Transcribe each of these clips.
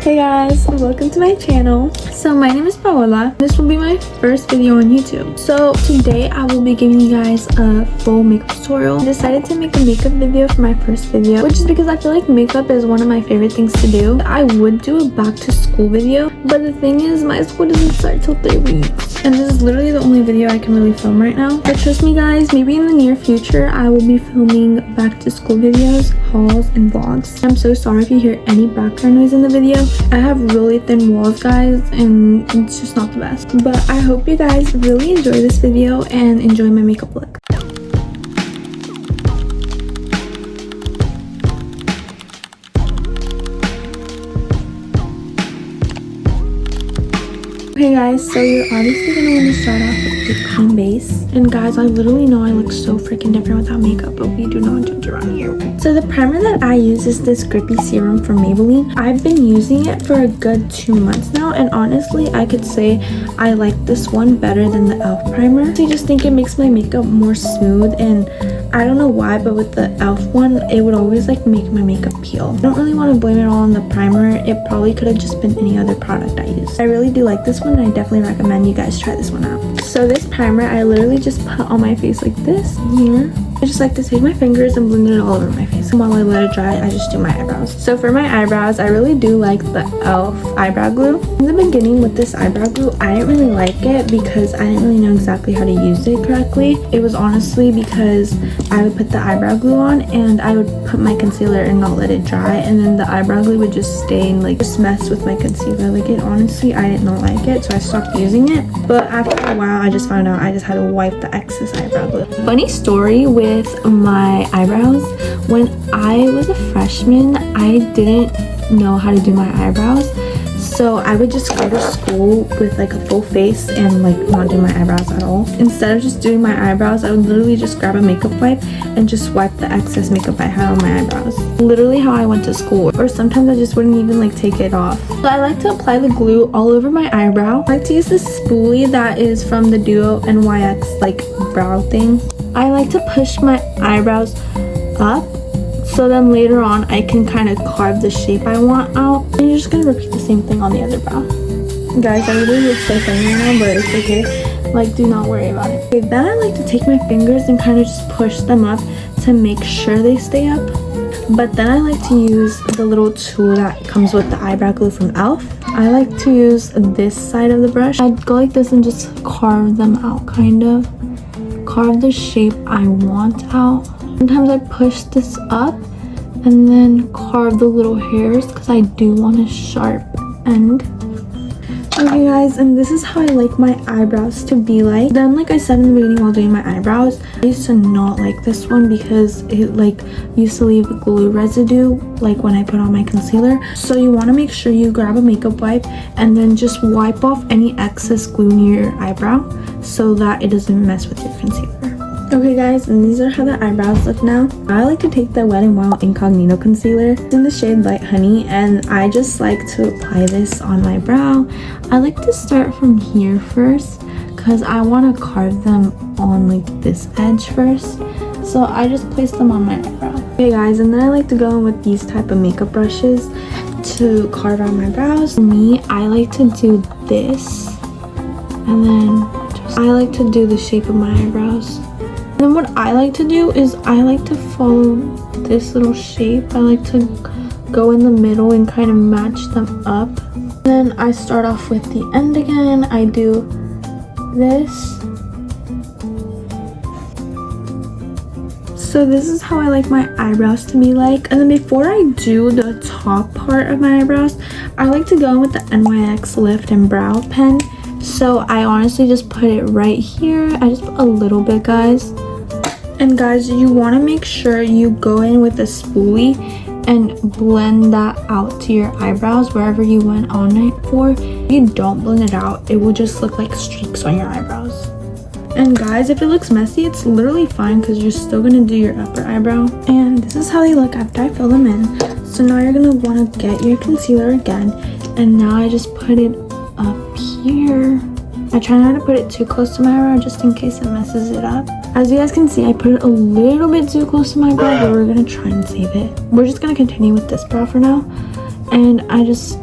Hey guys, welcome to my channel. So my name is Paola. This will be my first video on YouTube. So today I will be giving you guys a full makeup tutorial. I decided to make a makeup video for my first video, which is because I feel like makeup is one of my favorite things to do. I would do a back to school video, but the thing is my school doesn't start till 3 weeks. And this is literally the only video I can really film right now. But trust me guys, maybe in the near future I will be filming back to school videos, hauls, and vlogs. I'm so sorry if you hear any background noise in the video. I have really thin walls guys and it's just not the best. But I hope you guys really enjoy this video and enjoy my makeup look. Okay guys, so you're obviously gonna want to start off with a clean base. And guys, I literally know I look so freaking different without makeup, but we do not judge around here. So the primer that I use is this grippy serum from Maybelline. I've been using it for a good 2 months now, and honestly I could say I like this one better than the e.l.f. primer. So I just think it makes my makeup more smooth, and I don't know why, but with the e.l.f. one it would always like make my makeup peel. I don't really want to blame it all on the primer. It probably could have just been any other product I used. I really do like this one, and I definitely recommend you guys try this one out. So this primer I literally just put on my face like this here. I just like to take my fingers and blend it all over my face. And while I let it dry, I just do my eyebrows. So for my eyebrows, I really do like the e.l.f. eyebrow glue. In the beginning with this eyebrow glue, I didn't really like it because I didn't really know exactly how to use it correctly. It was honestly because I would put the eyebrow glue on and I would put my concealer and not let it dry, and then the eyebrow glue would just stay and like just mess with my concealer. Like, it honestly, I did not like it, so I stopped using it. But after a while, I just found out I just had to wipe the excess eyebrow glue. Funny story with my eyebrows, when I was a freshman I didn't know how to do my eyebrows, so I would just go to school with like a full face and like not do my eyebrows at all. Instead of just doing my eyebrows, I would literally just grab a makeup wipe and just wipe the excess makeup I had on my eyebrows. Literally how I went to school. Or sometimes I just wouldn't even like take it off. So I like to apply the glue all over my eyebrow. I like to use this spoolie that is from the Duo NYX like brow thing. I like to push my eyebrows up, so then later on I can kind of carve the shape I want out. And you're just gonna repeat the same thing on the other brow. Guys, I really look so funny right now, but it's okay. Like, do not worry about it. Okay, then I like to take my fingers and kind of just push them up to make sure they stay up. But then I like to use the little tool that comes with the eyebrow glue from e.l.f. I like to use this side of the brush. I'd go like this and just carve them out, kind of. Carve the shape I want out. Sometimes I push this up and then carve the little hairs because I do want a sharp end. Okay guys, and this is how I like my eyebrows to be like. Then like I said in the beginning while doing my eyebrows, I used to not like this one because it like used to leave glue residue like when I put on my concealer. So you want to make sure you grab a makeup wipe and then just wipe off any excess glue near your eyebrow so that it doesn't mess with your concealer. Okay guys, and these are how the eyebrows look now. I like to take the Wet n Wild Incognito concealer. It's in the shade Light Honey, and I just like to apply this on my brow. I like to start from here first because I want to carve them on like this edge first. So I just place them on my eyebrow. Okay guys, and then I like to go in with these type of makeup brushes to carve out my brows. For me, I like to do this, and then I like to do the shape of my eyebrows. Then what I like to do is I like to follow this little shape. I like to go in the middle and kind of match them up. Then I start off with the end again. I do this. So this is how I like my eyebrows to be like. And then before I do the top part of my eyebrows, I like to go in with the NYX Lift and Brow pen. So I honestly just put it right here. I just put a little bit, guys. And guys, you want to make sure you go in with a spoolie and blend that out to your eyebrows wherever you went all night for. If you don't blend it out, it will just look like streaks on your eyebrows. And guys, if it looks messy, it's literally fine because you're still going to do your upper eyebrow. And this is how they look after I fill them in. So now you're going to want to get your concealer again. And now I just put it up here. I try not to put it too close to my eyebrow just in case it messes it up. As you guys can see, I put it a little bit too close to my brow, but we're gonna try and save it. We're just gonna continue with this brow for now. And I just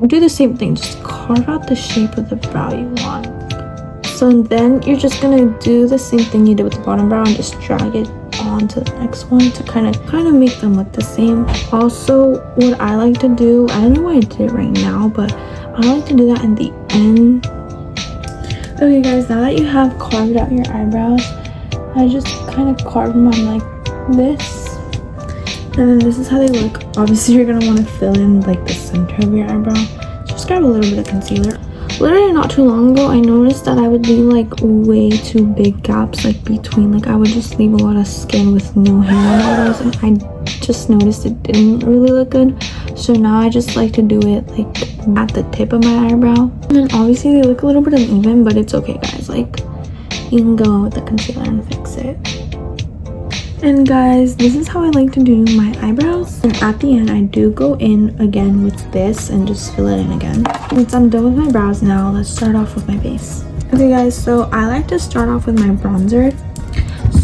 do the same thing. Just carve out the shape of the brow you want. So then you're just gonna do the same thing you did with the bottom brow and just drag it onto the next one to kind of make them look the same. Also, what I like to do, I don't know why I did it right now, but I like to do that in the end. Okay guys, now that you have carved out your eyebrows, I just kind of carved mine like this, and then this is how they look. Obviously you're gonna want to fill in like the center of your eyebrow. Just grab a little bit of concealer. Literally not too long ago, I noticed that I would leave like way too big gaps like between, like I would just leave a lot of skin with no hair on all those, and I just noticed it didn't really look good. So now I just like to do it like at the tip of my eyebrow, and then obviously they look a little bit uneven, but it's okay guys, like you can go with the concealer and fix it. And guys, this is how I like to do my eyebrows, and at the end I do go in again with this and just fill it in again. Since I'm done with my brows now, let's start off with my base. Okay guys, so I like to start off with my bronzer.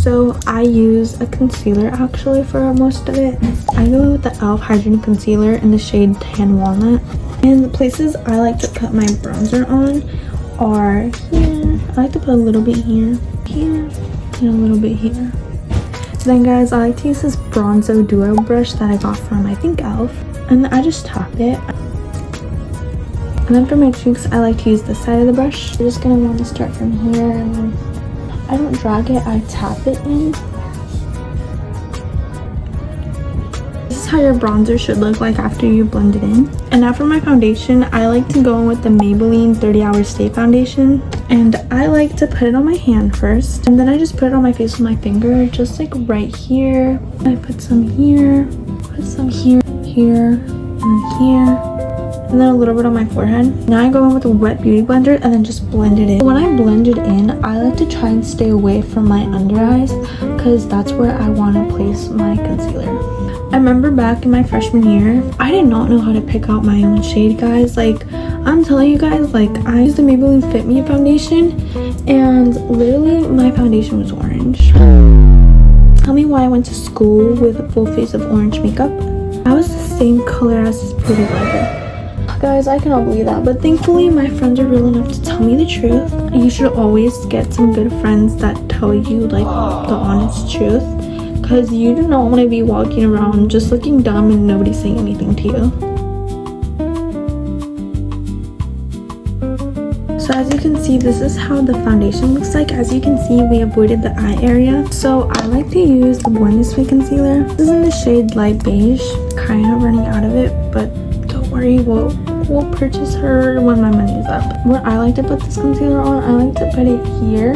So I use a concealer actually for most of it. I go with the e.l.f. Hydrating Concealer in the shade Tan Walnut. And the places I like to put my bronzer on are here. I like to put a little bit here, and a little bit here. Then guys, I like to use this Bronzo Duo brush that I got from, I think, e.l.f. And I just tap it. And then for my cheeks, I like to use this side of the brush. You're just gonna want to start from here, and then I don't drag it, I tap it in. This is how your bronzer should look like after you blend it in. And now for my foundation, I like to go in with the Maybelline 30 Hour Stay Foundation. And I like to put it on my hand first, and then I just put it on my face with my finger, just like right here. I put some here, here, and then here, and then a little bit on my forehead. Now I go in with a wet beauty blender and then just blend it in. When I blend it in, I like to try and stay away from my under eyes because that's where I want to place my concealer. I remember back in my freshman year, I did not know how to pick out my own shade, guys. Like, I'm telling you guys, like, I used the Maybelline Fit Me foundation, and literally my foundation was orange. Tell me why I went to school with a full face of orange makeup. I was the same color as this beauty blender. Guys, I cannot believe that, but thankfully my friends are real enough to tell me the truth. You should always get some good friends that tell you like the honest truth, because you do not want to be walking around just looking dumb and nobody saying anything to you. So as you can see, this is how the foundation looks like. As you can see, we avoided the eye area. So I like to use the Born This Way concealer. This is in the shade Light Beige. Kind of running out of it, but don't worry, we'll purchase her when my money is up. Where I like to put this concealer on, I like to put it here,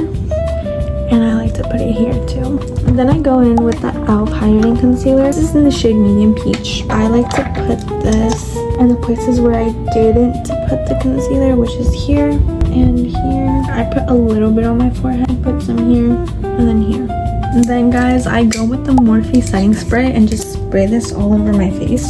and I like to put it here too. And then I go in with the e.l.f. Hydrating Concealer. This is in the shade Medium Peach. I like to put this in the places where I didn't put the concealer, which is here and here. I put a little bit on my forehead, put some here, and then here. And then guys, I go with the Morphe setting spray and just spray this all over my face.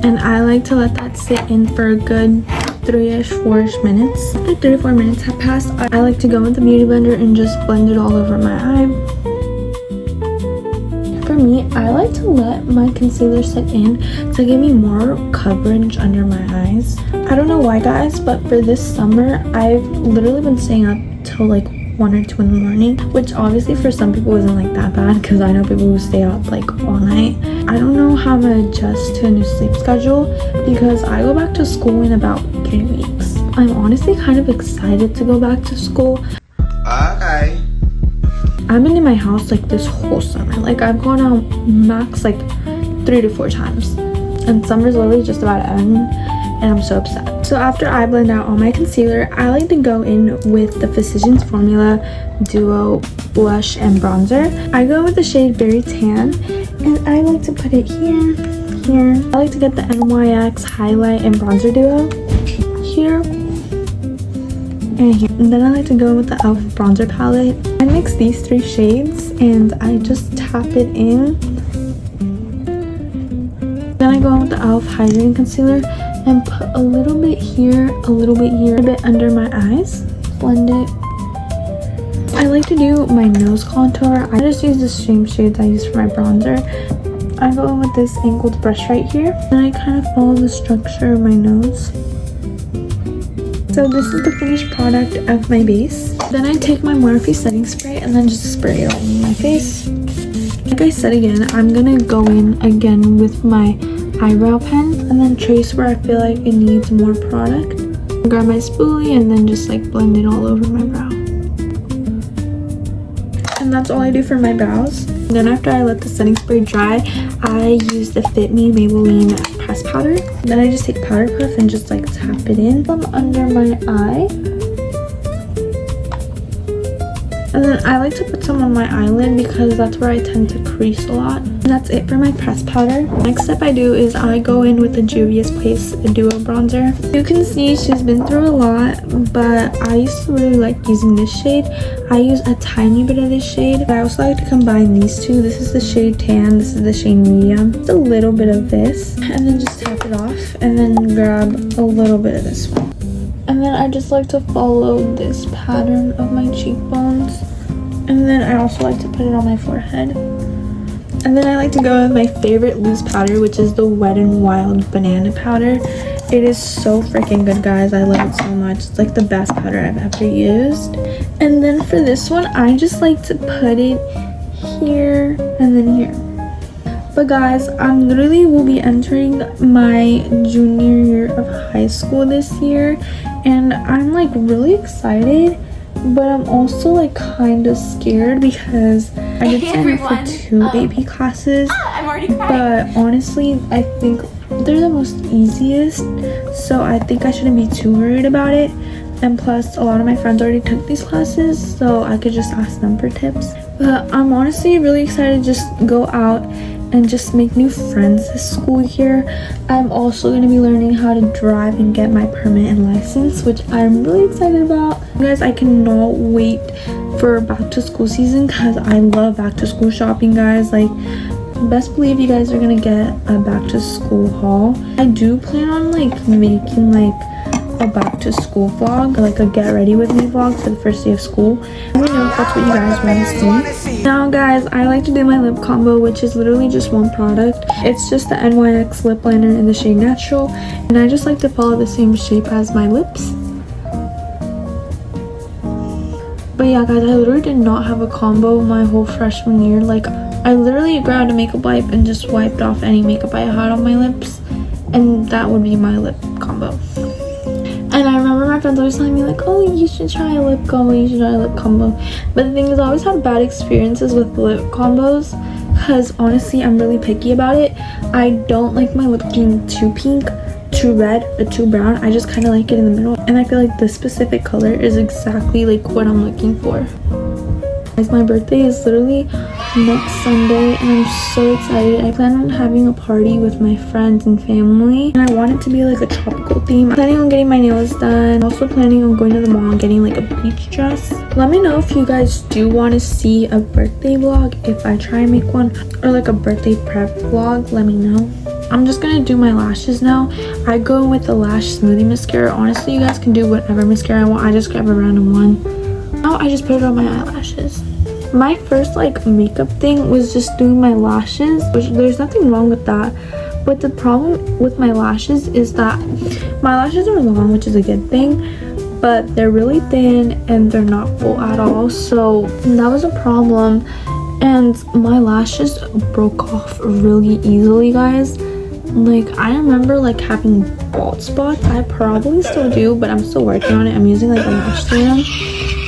And I like to let that sit in for a good 3-ish, 4-ish minutes. After 3 to 4 minutes have passed, I like to go with the beauty blender and just blend it all over my eye. For me, I like to let my concealer set in to give me more coverage under my eyes. I don't know why guys, but for this summer, I've literally been staying up till like 1 or 2 in the morning, which obviously for some people isn't like that bad, because I know people who stay up like all night. I don't know how I'm gonna adjust to a new sleep schedule because I go back to school in about 3 weeks. I'm honestly kind of excited to go back to school. Okay. I've been in my house like this whole summer. Like I've gone out max like 3 to 4 times, and summer's literally just about to end, and I'm so upset. So after I blend out all my concealer, I like to go in with the Physicians Formula Duo Blush and Bronzer. I go with the shade Berry Tan, and I like to put it here. I like to get the NYX Highlight and Bronzer Duo here and here. And then I like to go with the e.l.f. Bronzer Palette. I mix these 3 shades and I just tap it in. Then I go in with the e.l.f. Hydrating Concealer and put a little bit here, a little bit here, a bit under my eyes. Blend it. I like to do my nose contour. I just use the same shades I use for my bronzer. I go in with this angled brush right here, and I kind of follow the structure of my nose. So this is the finished product of my base. Then I take my Morphe setting spray and then just spray it on my face. Like I said again, I'm gonna go in again with my eyebrow pen and then trace where I feel like it needs more product. Grab my spoolie and then just like blend it all over my brow. And that's all I do for my brows. And then after I let the setting spray dry, I use the Fit Me Maybelline press powder. Then I just take powder puff and just like tap it in from under my eye. And then I like to put some on my eyelid because that's where I tend to crease a lot. And that's it for my press powder. Next step I do is I go in with the Juvia's Place Duo Bronzer. You can see she's been through a lot, but I used to really like using this shade. I use a tiny bit of this shade. I also like to combine these two. This is the shade Tan, this is the shade Medium. Just a little bit of this, and then just tap it off, and then grab a little bit of this one. And then I just like to follow this pattern of my cheekbones. And then I also like to put it on my forehead. And then I like to go with my favorite loose powder, which is the Wet n Wild Banana Powder. It is so freaking good, guys. I love it so much. It's like the best powder I've ever used. And then for this one, I just like to put it here and then here. But guys, I literally will be entering my junior year of high school this year. And I'm like really excited, but I'm also like kind of scared because I did sign up for 2 AP classes. I'm already crying. But honestly, I think they're the most easiest, so I think I shouldn't be too worried about it. And plus, a lot of my friends already took these classes, so I could just ask them for tips. But I'm honestly really excited to just go out and just make new friends this school year. I'm also going to be learning how to drive and get my permit and license, which I'm really excited about. You guys, I cannot wait for back to school season because I love back to school shopping, guys. Like, best believe you guys are gonna get a back to school haul. I do plan on like making like a back to school vlog, like a get ready with me vlog for the first day of school. Let me know if that's what you guys want to see. Now guys, I like to do my lip combo, which is literally just one product. It's just the NYX lip liner in the shade Natural, and I just like to follow the same shape as my lips. But yeah guys, I literally did not have a combo my whole freshman year. Like, I literally grabbed a makeup wipe and just wiped off any makeup I had on my lips, and that would be my lip combo. And I remember my friends always telling me like, oh, you should try a lip combo, you should try a lip combo. But the thing is, I always had bad experiences with lip combos because honestly, I'm really picky about it. I don't like my lip being too pink, too red, or too brown. I just kind of like it in the middle, and I feel like this specific color is exactly like what I'm looking for. Guys, my birthday is literally next Sunday, and I'm so excited. I plan on having a party with my friends and family, and I want it to be like a tropical theme. I'm planning on getting my nails done. Also planning on going to the mall and getting like a beach dress. Let me know if you guys do want to see a birthday vlog, if I try and make one, or like a birthday prep vlog. Let me know. I'm just gonna do my lashes now. I go with the Lash Smoothie mascara. Honestly, you guys can do whatever mascara I want. I just grab a random one. Now I just put it on my eyelashes. My first like makeup thing was just doing my lashes, which there's nothing wrong with that. But the problem with my lashes is that my lashes are long, which is a good thing, but they're really thin and they're not full at all. So that was a problem, and my lashes broke off really easily, guys. Like, I remember like having bald spots. I probably still do, but I'm still working on it. I'm using like a lash serum,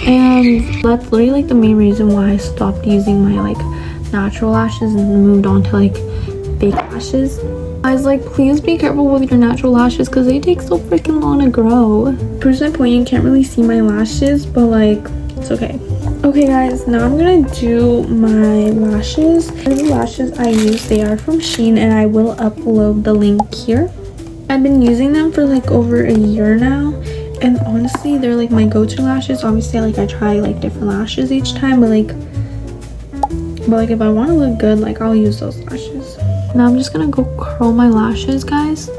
and that's literally like the main reason why I stopped using my like natural lashes and moved on to like fake lashes. Guys, like, please be careful with your natural lashes because they take so freaking long to grow. Proves my point, you can't really see my lashes, but like, it's okay. Okay guys, now I'm gonna do my lashes. The lashes I use, they are from Shein, and I will upload the link here. I've been using them for like over a year now, and honestly they're like my go-to lashes. Obviously I try like different lashes each time, but like if I want to look good, like I'll use those lashes. Now I'm just gonna go curl my lashes, guys,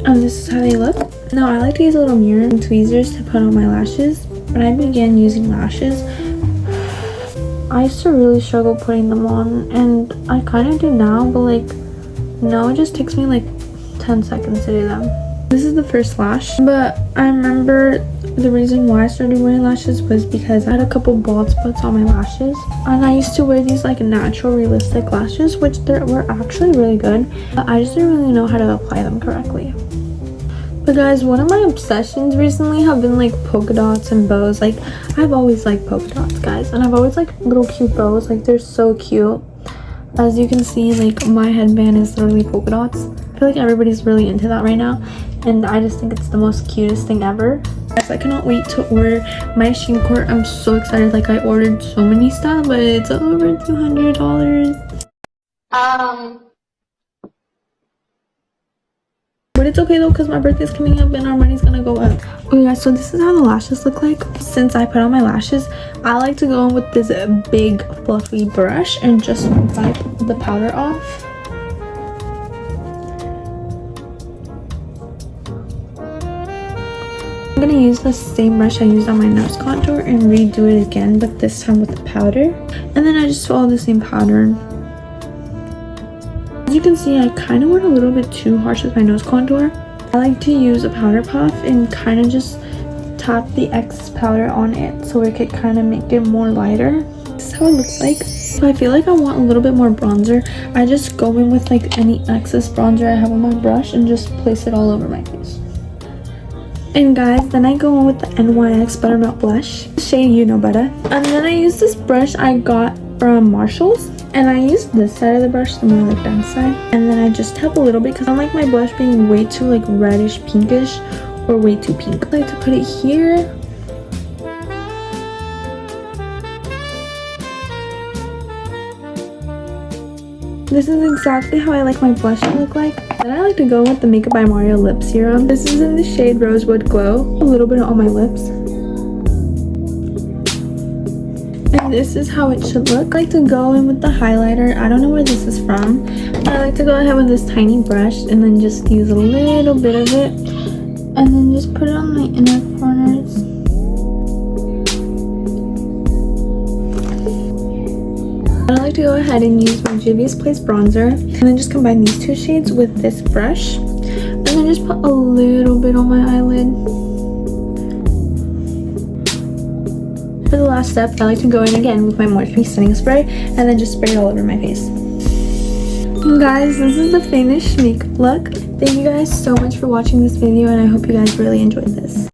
and this is how they look. Now I like to use a little mirror and tweezers to put on my lashes. When I began using lashes, I used to really struggle putting them on, and I kind of do now, but like now it just takes me like 10 seconds to do them. This is the first lash, but I remember the reason why I started wearing lashes was because I had a couple bald spots on my lashes, and I used to wear these like natural realistic lashes, which were actually really good, but I just didn't really know how to apply them correctly. But guys, one of my obsessions recently have been like polka dots and bows. Like, I've always liked polka dots, guys, and I've always liked little cute bows. Like, they're so cute. As you can see, like, my headband is literally polka dots. I feel like everybody's really into that right now, and I just think it's the most cutest thing ever. Guys, I cannot wait to order my Shein cart. I'm so excited. Like, I ordered so many stuff, but it's over $200. But it's okay though, because my birthday's coming up and our money's gonna go up. Okay guys, so this is how the lashes look like. Since I put on my lashes, I like to go in with this big fluffy brush and just wipe the powder off. I'm gonna use the same brush I used on my nose contour and redo it again, but this time with the powder. And then I just follow the same pattern. As you can see, I kind of went a little bit too harsh with my nose contour. I like to use a powder puff and kind of just tap the excess powder on it so it could kind of make it more lighter. This is how it looks like. If I feel like I want a little bit more bronzer, I just go in with like any excess bronzer I have on my brush and just place it all over my face. And guys, then I go in with the NYX Buttermilk Blush, shade You Know Better. And then I use this brush I got from Marshall's. And I use this side of the brush, the more like dense side. And then I just tap a little bit because I don't like my blush being way too like reddish pinkish or way too pink. I like to put it here. This is exactly how I like my blush to look like. Then I like to go with the Makeup by Mario Lip Serum. This is in the shade Rosewood Glow. A little bit on my lips. And this is how it should look. I like to go in with the highlighter. I don't know where this is from. I like to go ahead with this tiny brush and then just use a little bit of it. And then just put it on my inner corners. I like to go ahead and use my Juvia's Place bronzer. And then just combine these two shades with this brush. And then just put a little bit on my eyelid. For the last step, I like to go in again with my Morphe setting spray and then just spray it all over my face. And guys, this is the finished makeup look. Thank you guys so much for watching this video, and I hope you guys really enjoyed this.